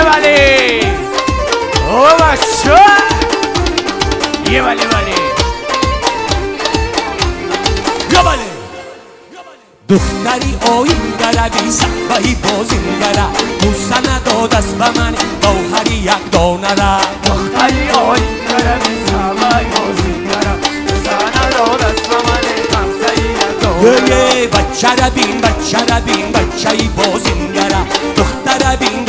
ولی او بچه یه ولی یا ولی دختری آینگره سبایی بازینگره بوسه نداد از به من گوهری یک دانه را دختری آینگره سبایی بازینگره بوسه نداد از به من غمزه یک دانه را بچه را بین بچه ای بازینگره دختر بین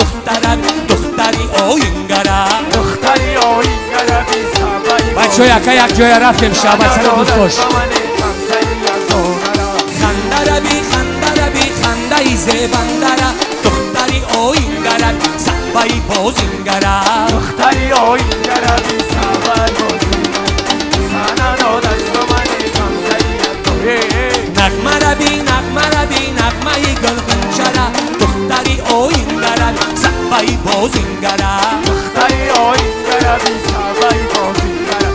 دختری آینگره دختری آینگره سبایی بچه یک جای رفتیم شب بچه رو دوست داشت خنده ای زبندره دختری آینگره سبایی بازینگره دختری آینگره سبایی بازینگره سنه داد از تو من غمزه یک دانه نغمه را بی نغمه ای گل غنچره دختری آینگره سبایی بازینگره دختری آینگره سبایی بازینگره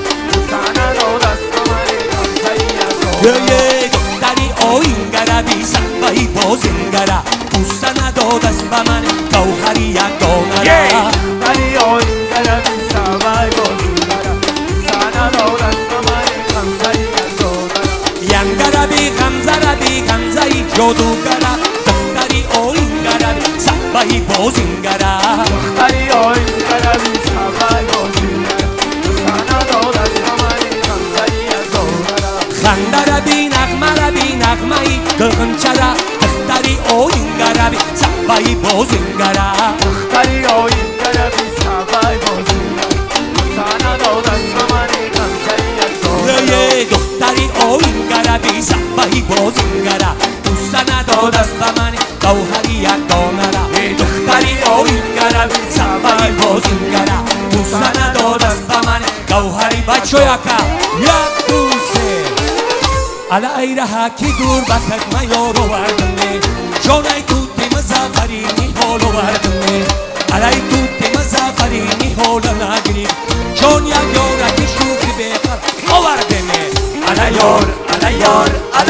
سنه داد از تو من غمزه یک دانه دختری آینگره بی سبایی بازینگره بوسه نداد از به من گوهری یک دانه را دختری آینگره سبایی بازینگره سنه داد از تو من غمزه یک دانه ینگره بی غمزه ای جادوگره دختری آینگره سبایی بازینگره دختری آینگره سبایی بازینگره سنه داد از تو من غمزه یک دانه خنده را بی نغمه ای گل غنچره دختری آینگره سبایی بازینگره دختری آینگره سبایی بازینگره سنه داد از تو من غمزه یک دانه دختری آینگره سبایی بازینگره بوسه نداد از به من گوهری یک دانه را دختری آینگره سبایی بازینگره بوسه نداد از به من گوهری بچه یکا یک دوسته علا ای رها کی دور بکک ما یارو وردمه جانای توتی مزافرینی حالو وردمه علا ای توتی مزافرینی حالو نگیریم جان یک یارکی شوخی بخر آوردمه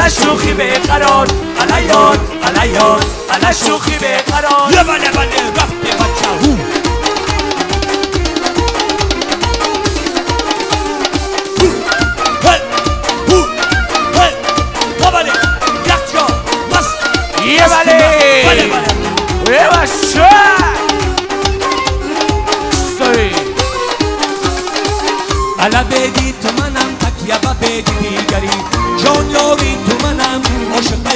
علا شوخی بیقرار علا شوخی بیقرار یه بله رفته بچه هو یه بله یه بچه علا بیدی تو منم تکیه با بیدی دیگری جان یاری تو منم عاشق